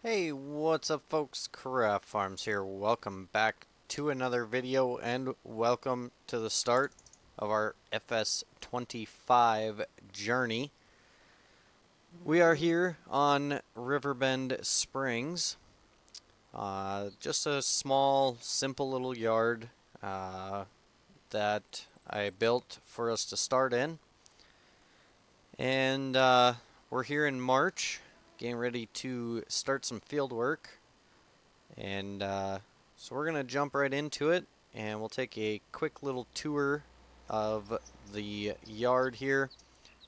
Hey, what's up folks? Craft Farms here. Welcome back to another video and welcome to the start of our FS25 journey. We are here on Riverbend Springs. Just a small, simple little yard that I built for us to start in. And we're here in March, getting ready to start some field work. And so we're going to jump right into it, and we'll take a quick little tour of the yard here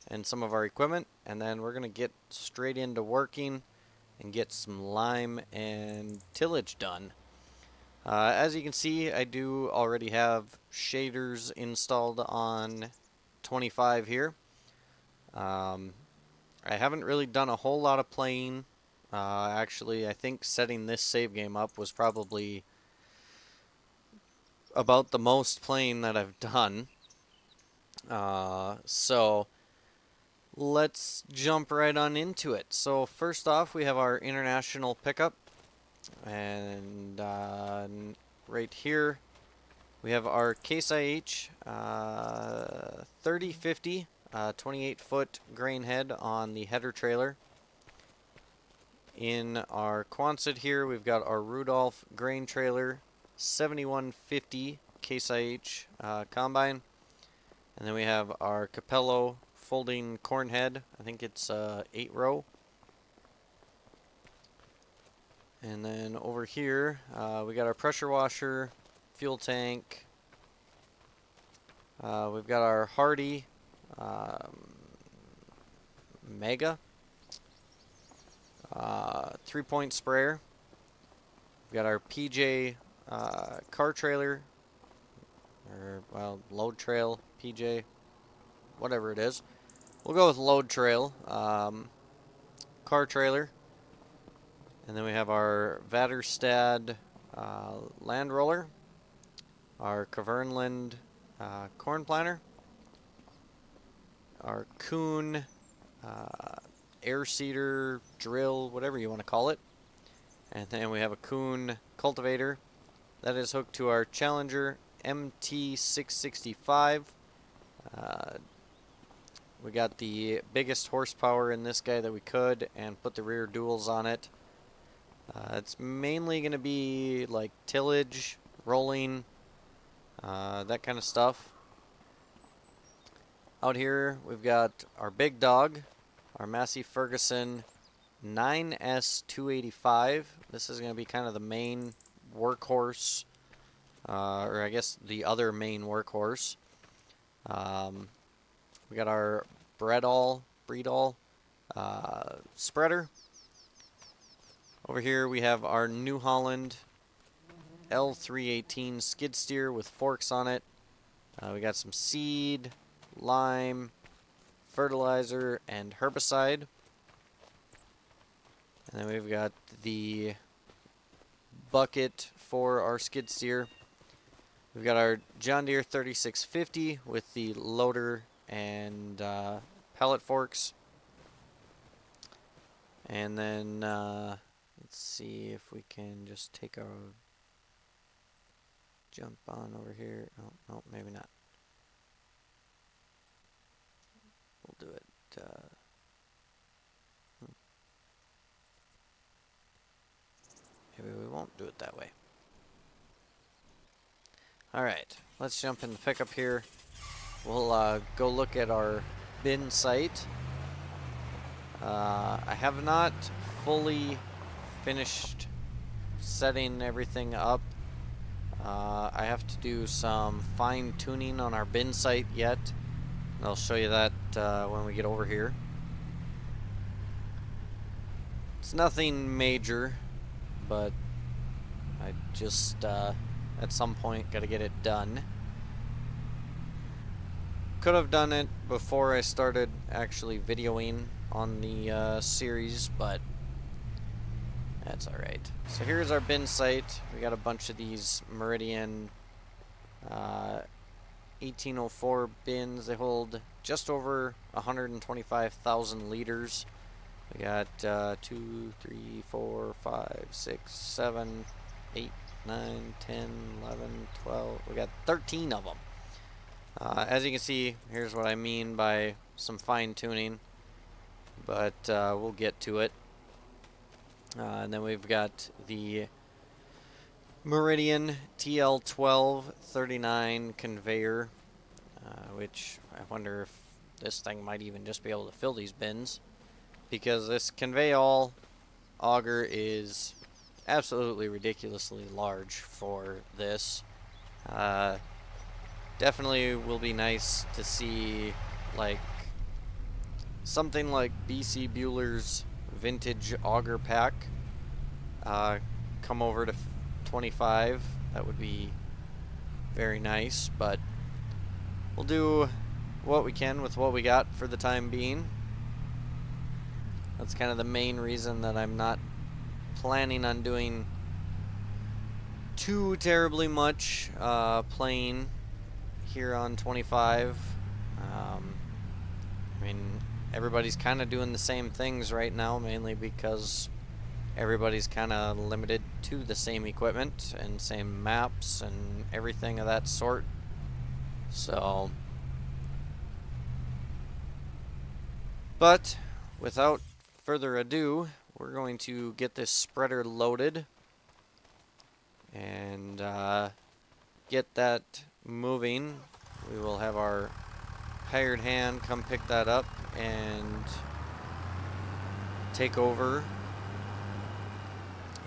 and some of our equipment, and then we're going to get straight into working and get some lime and tillage done. As you can see, I do already have shaders installed on 25 here. Um, I haven't really done a whole lot of playing. Actually, I think setting this save game up was probably about the most playing that I've done. So let's jump right on into it. So first off, we have our international pickup, and right here we have our Case IH 3050 28-foot grain head on the header trailer. In our Quonset here, we've got our Rudolph grain trailer 7150 Case IH combine. And then we have our Capello folding corn head. I think it's 8-row. And then over here, we got our pressure washer, fuel tank. We've got our Hardy Mega 3-point sprayer. We've got our PJ car trailer, or well, load trail PJ, whatever it is. We'll go with load trail car trailer. And then we have our Vaderstad land roller, our Kavernland corn planter, our Kuhn air seeder drill, whatever you want to call it. And then we have a Kuhn cultivator that is hooked to our Challenger MT665. We got the biggest horsepower in this guy that we could and put the rear duals on it. It's mainly going to be like tillage, rolling, that kind of stuff. Out here we've got our big dog, our Massey Ferguson 9S285. This is going to be kind of the main workhorse, or I guess the other main workhorse. We got our Breedall spreader. Over here we have our New Holland L318 skid steer with forks on it. We got some seed, lime, fertilizer, and herbicide. And then we've got the bucket for our skid steer. We've got our John Deere 3650 with the loader and pallet forks. And then let's see if we can just take our jump on over here. Oh, no, maybe not. We'll do it. Maybe we won't do it that way. Alright, let's jump in the pickup here. We'll go look at our bin site. I have not fully finished setting everything up. I have to do some fine tuning on our bin site yet. And I'll show you that when we get over here. It's nothing major, but I just at some point got to get it done. Could have done it before I started actually videoing on the series, but that's alright. So here's our bin site. We got a bunch of these Meridian 1804 bins. They hold just over 125,000 liters. We got 2, 3, 4, 5, 6, 7, 8, 9, 10, 11, 12. We got 13 of them. As you can see, here's what I mean by some fine tuning, but we'll get to it. And then we've got the Meridian TL1239 conveyor, which I wonder if this thing might even just be able to fill these bins, because this convey-all auger is absolutely ridiculously large for this. Definitely will be nice to see like something like BC Bueller's vintage auger pack come over to 25. That would be very nice, but we'll do what we can with what we got for the time being. That's kind of the main reason that I'm not planning on doing too terribly much playing here on 25. I mean, everybody's kind of doing the same things right now, mainly because everybody's kind of limited to the same equipment and same maps and everything of that sort. So, but without further ado, we're going to get this spreader loaded and get that moving. We will have our hired hand come pick that up and take over,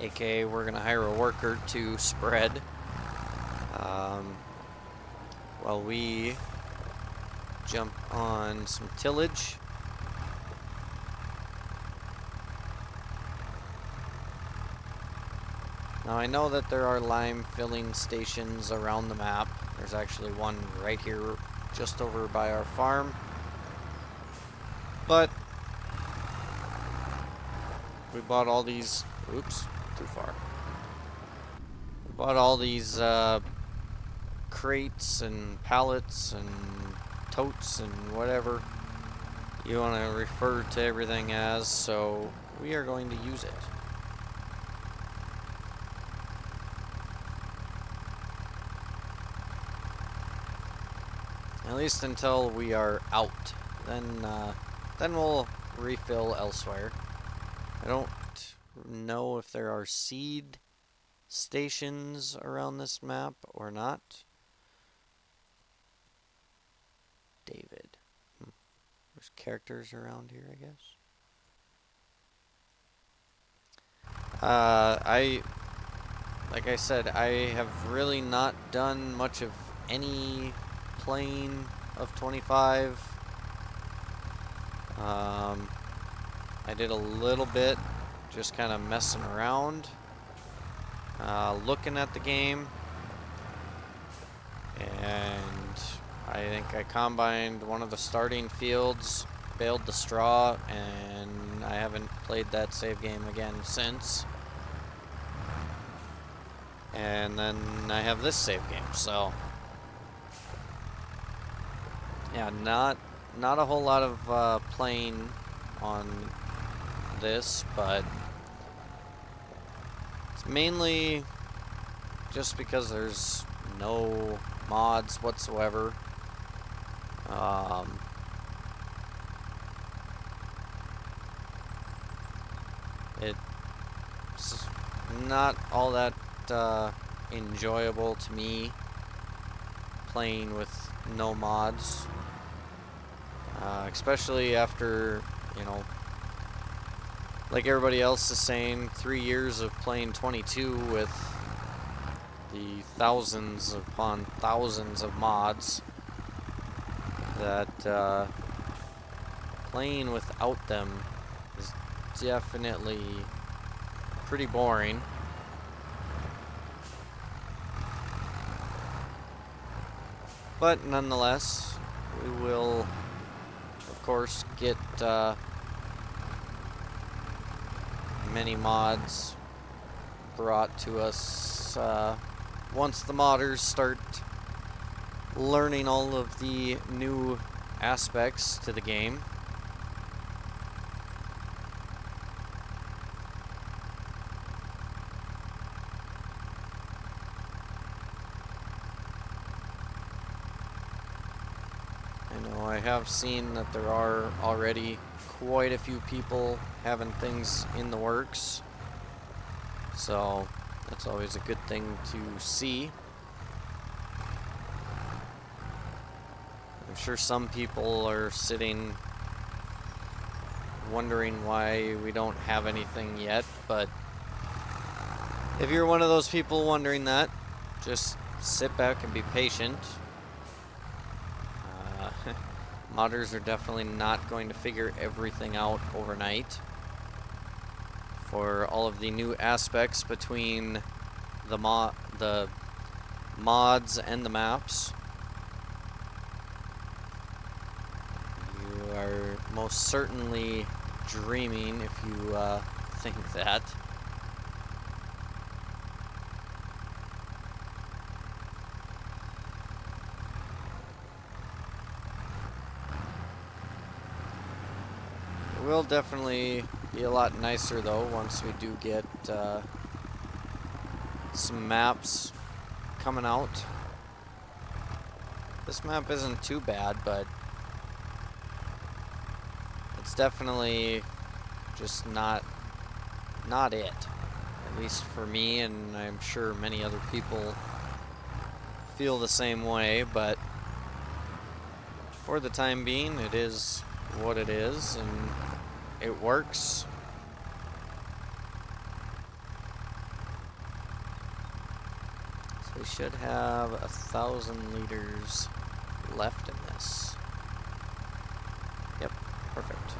aka we're gonna hire a worker to spread while we jump on some tillage. Now I know that there are lime filling stations around the map. There's actually one right here just over by our farm, but we bought all these, oops, too far. We bought all these crates and pallets and totes and whatever you want to refer to everything as, so we are going to use it. At least until we are out. Then we'll refill elsewhere. I don't know if there are seed stations around this map or not. David. There's characters around here, I guess. Like I said, I have really not done much of any playing of 25. I did a little bit, just kind of messing around, looking at the game, and I think I combined one of the starting fields, baled the straw, and I haven't played that save game again since. And then I have this save game, so yeah, not a whole lot of playing on this, but it's mainly just because there's no mods whatsoever. It's not all that enjoyable to me playing with no mods, especially after, you know, like everybody else is saying, 3 years of playing 22 with the thousands upon thousands of mods, that playing without them is definitely pretty boring. But nonetheless, we will, of course, get many mods brought to us once the modders start learning all of the new aspects to the game. know, I have seen that there are already quite a few people having things in the works, so that's always a good thing to see. I'm sure some people are sitting wondering why we don't have anything yet, but if you're one of those people wondering that, just sit back and be patient. Modders are definitely not going to figure everything out overnight. For all of the new aspects between the mods and the maps, you are most certainly dreaming if you think that. It will definitely be a lot nicer though once we do get some maps coming out. This map isn't too bad, but it's definitely just not it. At least for me, and I'm sure many other people feel the same way, but for the time being, it is what it is, and it works. So we should have 1,000 liters left in this. Yep, perfect.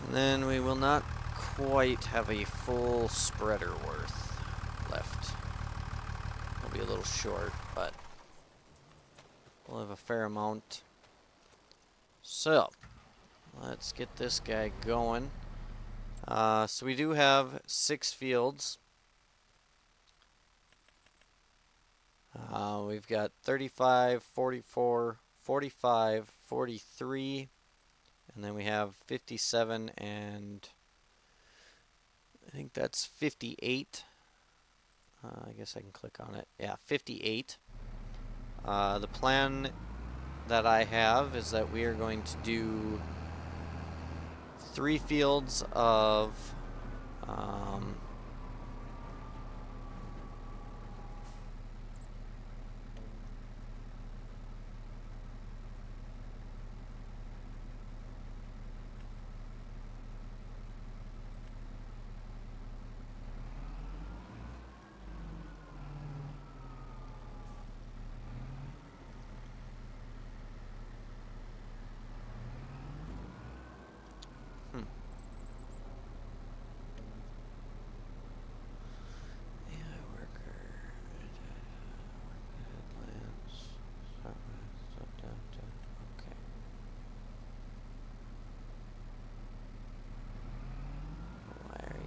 And then we will not quite have a full spreader worth left. It'll be a little short, but we'll have a fair amount. So, let's get this guy going. So we do have 6 fields. We've got 35, 44, 45, 43, and then we have 57, and I think that's 58. I guess I can click on it. Yeah, 58. The plan that I have is that we are going to do 3 fields of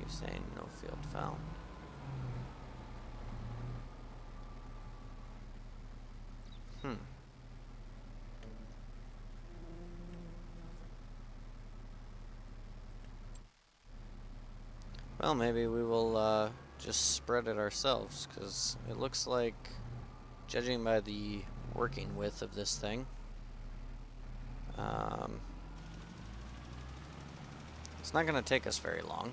saying no field found. Well, maybe we will just spread it ourselves, because it looks like, judging by the working width of this thing, it's not going to take us very long.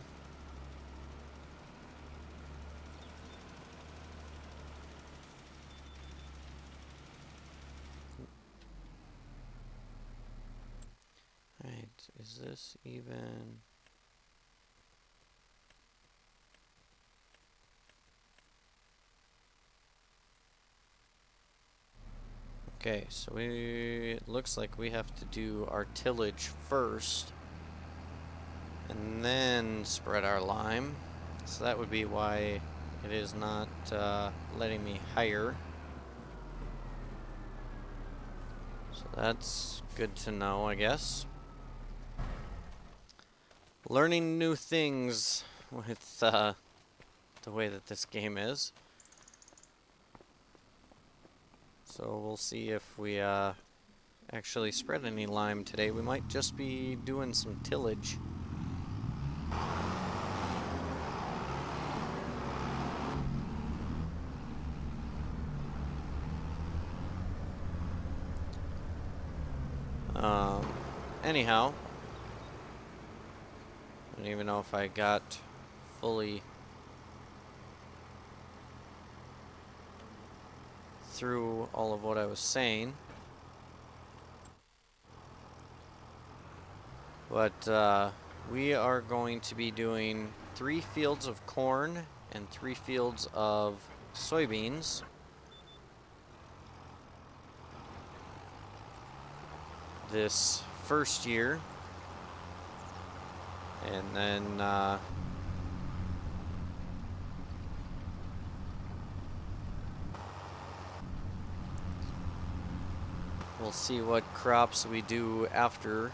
Alright, is this even... Okay, so it looks like we have to do our tillage first, and then spread our lime. So that would be why it is not letting me hire. So that's good to know, I guess. Learning new things with the way that this game is. So we'll see if we actually spread any lime today. We might just be doing some tillage. Anyhow, I don't even know if I got fully through all of what I was saying. But we are going to be doing 3 fields of corn and 3 fields of soybeans. This first year. And then we'll see what crops we do after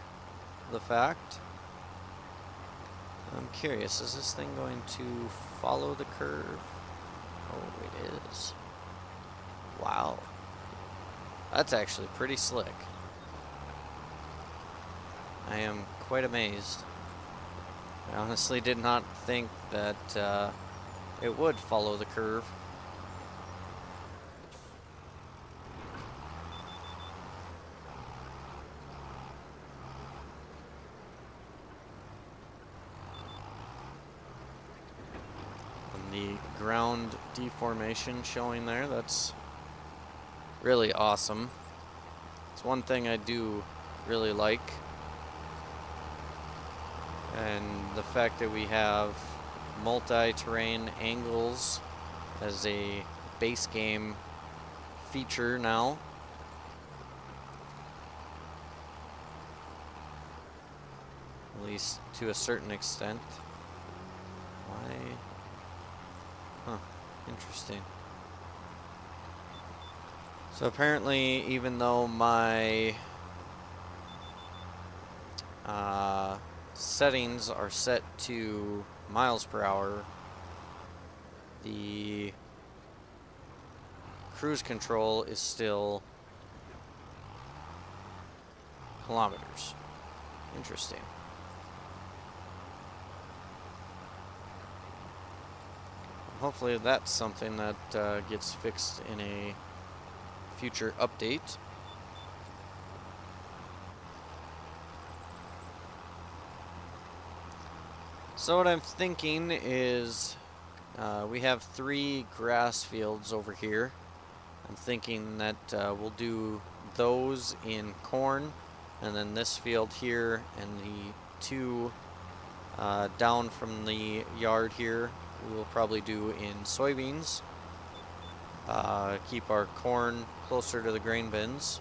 the fact. I'm curious, is this thing going to follow the curve? Oh, it is. Wow. That's actually pretty slick. I am quite amazed. I honestly did not think that it would follow the curve. And the ground deformation showing there, that's really awesome. It's one thing I do really like. And the fact that we have multi-terrain angles as a base game feature now. At least to a certain extent. Why? Huh, interesting. So apparently, even though my settings are set to miles per hour, the cruise control is still kilometers. Interesting. Hopefully that's something that gets fixed in a future update. So what I'm thinking is we have 3 grass fields over here. I'm thinking that we'll do those in corn, and then this field here and the 2 down from the yard here we will probably do in soybeans. Keep our corn closer to the grain bins.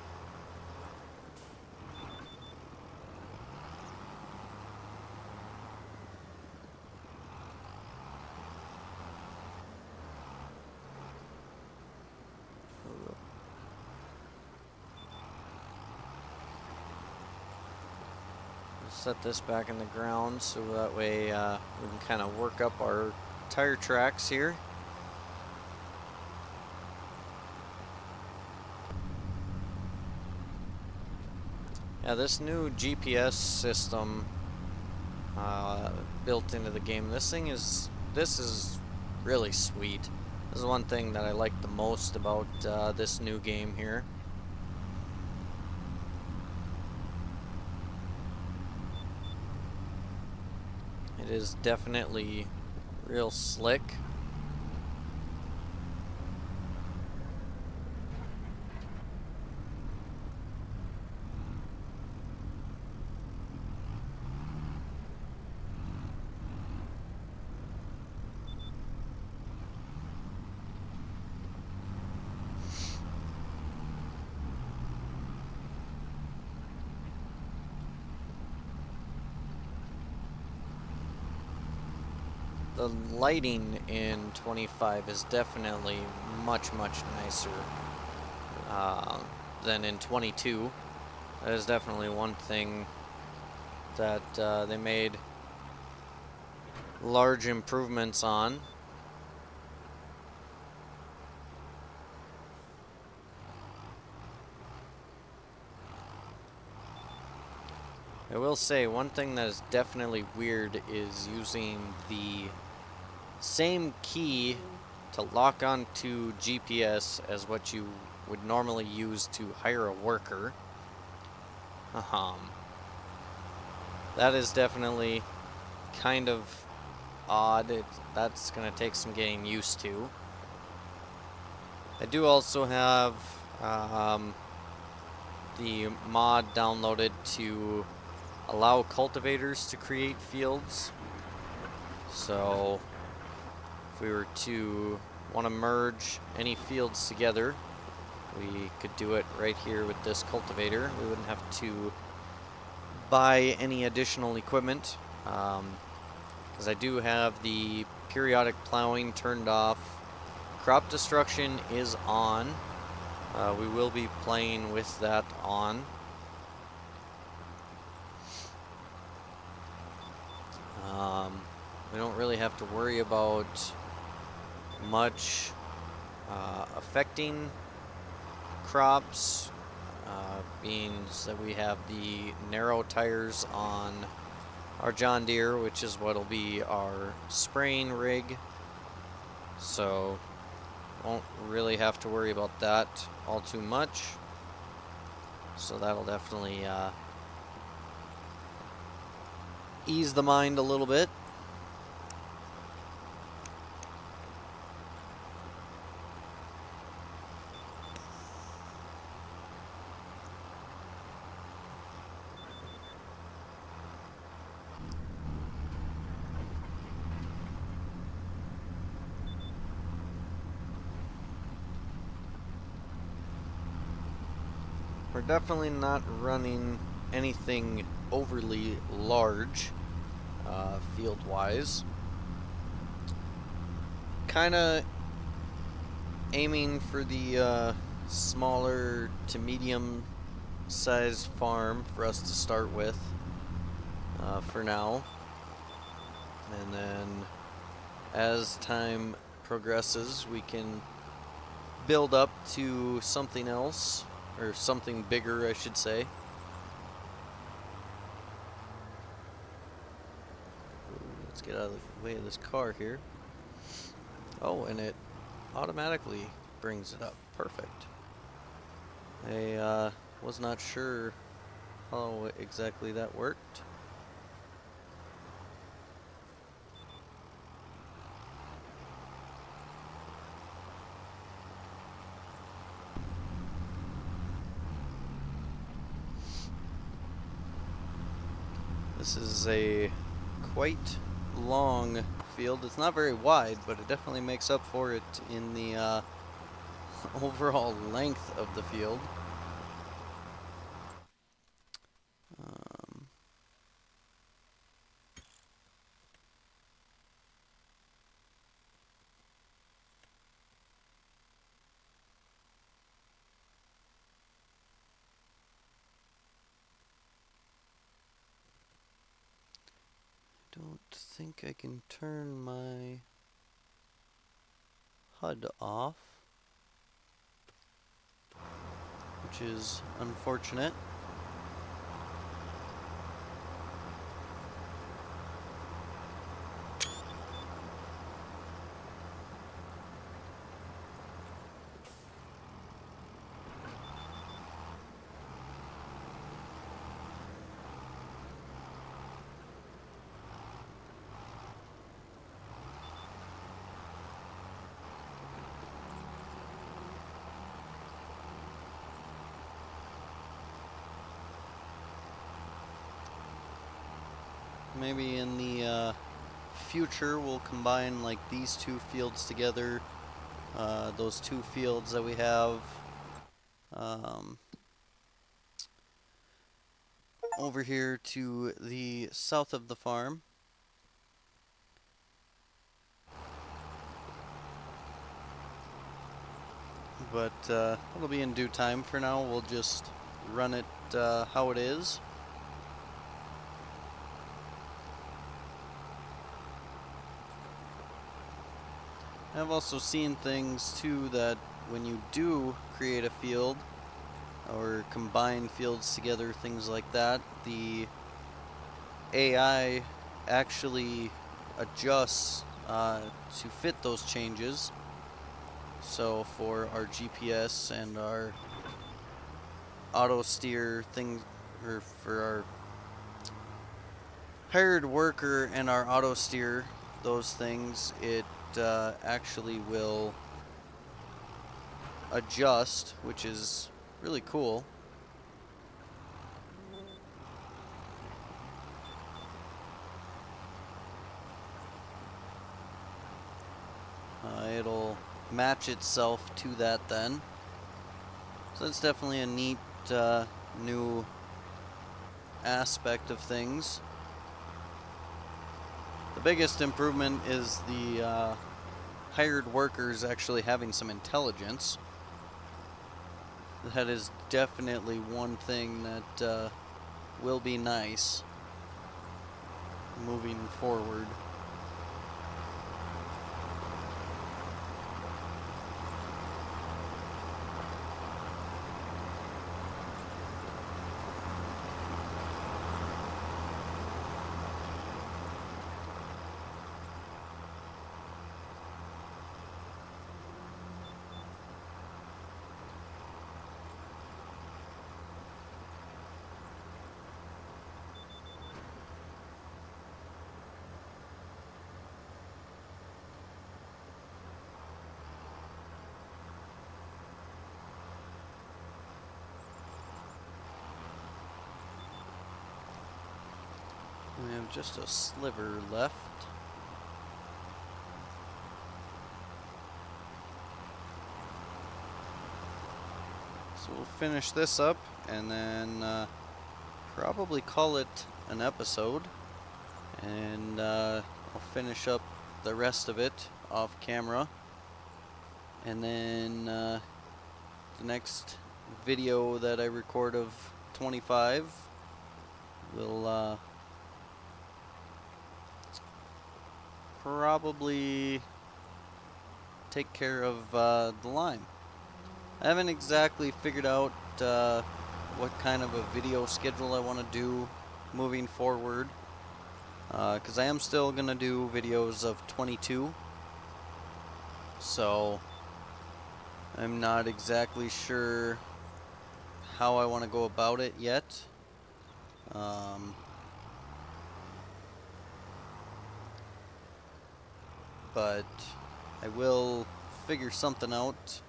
Set this back in the ground so that way we can kind of work up our tire tracks here. Yeah, this new GPS system built into the game, this is really sweet. This is one thing that I like the most about this new game here. It is definitely real slick. The lighting in 25 is definitely much nicer than in 22. That is definitely one thing that they made large improvements on. I will say one thing that is definitely weird is using the same key to lock onto GPS as what you would normally use to hire a worker. Um, that is definitely kind of odd. That's going to take some getting used to. I do also have the mod downloaded to allow cultivators to create fields. So if we were to want to merge any fields together, we could do it right here with this cultivator. We wouldn't have to buy any additional equipment, because I do have the periodic plowing turned off. Crop destruction is on. We will be playing with that on. We don't really have to worry about much affecting crops, being that we have the narrow tires on our John Deere, which is what'll be our spraying rig. So won't really have to worry about that all too much. So that'll definitely ease the mind a little bit. We're definitely not running anything overly large field-wise. Kind of aiming for the smaller to medium-sized farm for us to start with for now. And then as time progresses, we can build up to something else, or something bigger, I should say. Let's get out of the way of this car here. Oh, and it automatically brings it up. Perfect. I was not sure how exactly that worked. This is a quite long field. It's not very wide, but it definitely makes up for it in the overall length of the field. Don't think I can turn my HUD off, which is unfortunate. Maybe in the future we'll combine like these two fields together. Those two fields that we have over here to the south of the farm. But it'll be in due time. For now, we'll just run it how it is. I've also seen things too that when you do create a field or combine fields together, things like that, the AI actually adjusts to fit those changes. So for our GPS and our auto steer things, or for our hired worker and our auto steer, those things, it actually will adjust, which is really cool. It'll match itself to that then. So that's definitely a neat new aspect of things. The biggest improvement is the hired workers actually having some intelligence. That is definitely one thing that will be nice moving forward. We have just a sliver left. So we'll finish this up and then probably call it an episode. And I'll finish up the rest of it off camera. And then the next video that I record of 25 will probably take care of the lime. I haven't exactly figured out what kind of a video schedule I want to do moving forward, because I am still going to do videos of 22, so I'm not exactly sure how I want to go about it yet. But I will figure something out,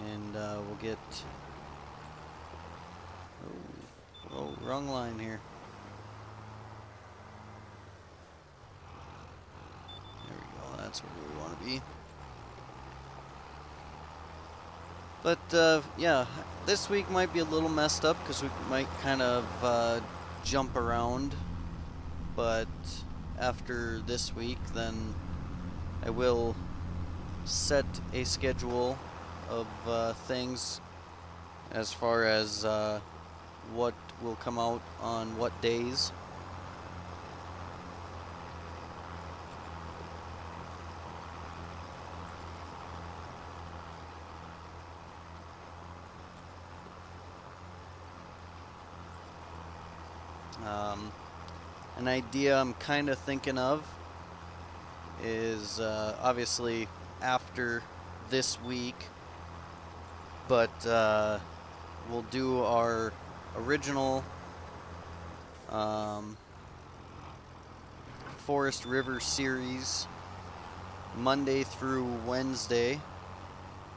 and we'll get... Oh, wrong line here. There we go, that's where we want to be. But yeah, this week might be a little messed up because we might kind of jump around, but after this week, then I will set a schedule of things as far as what will come out on what days. An idea I'm kind of thinking of is obviously after this week, but we'll do our original Forest River series Monday through Wednesday,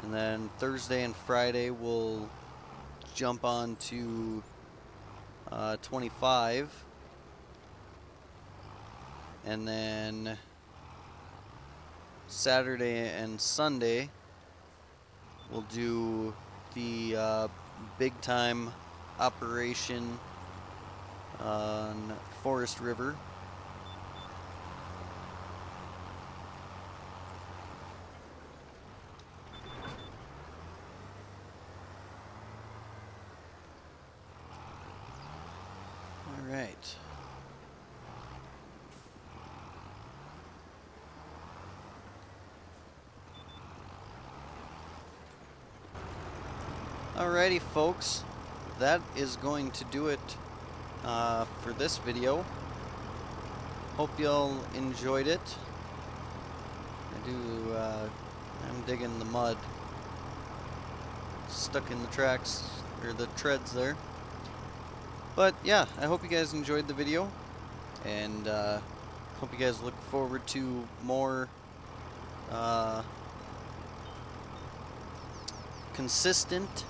and then Thursday and Friday we'll jump on to 25, and then Saturday and Sunday we'll do the big time operation on Forest River. All right. Alrighty, folks, that is going to do it for this video. Hope y'all enjoyed it. I'm digging the mud stuck in the tracks, or the treads there. But yeah, I hope you guys enjoyed the video, and hope you guys look forward to more consistent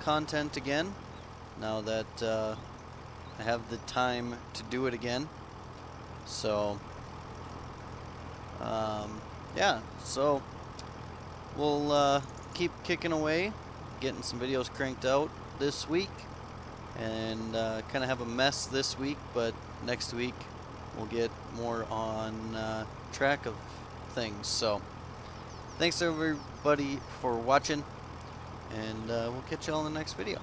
content again, now that I have the time to do it again. So yeah, so we'll keep kicking away, getting some videos cranked out this week, and kind of have a mess this week, but next week we'll get more on track of things. So thanks everybody for watching, and we'll catch y'all in the next video.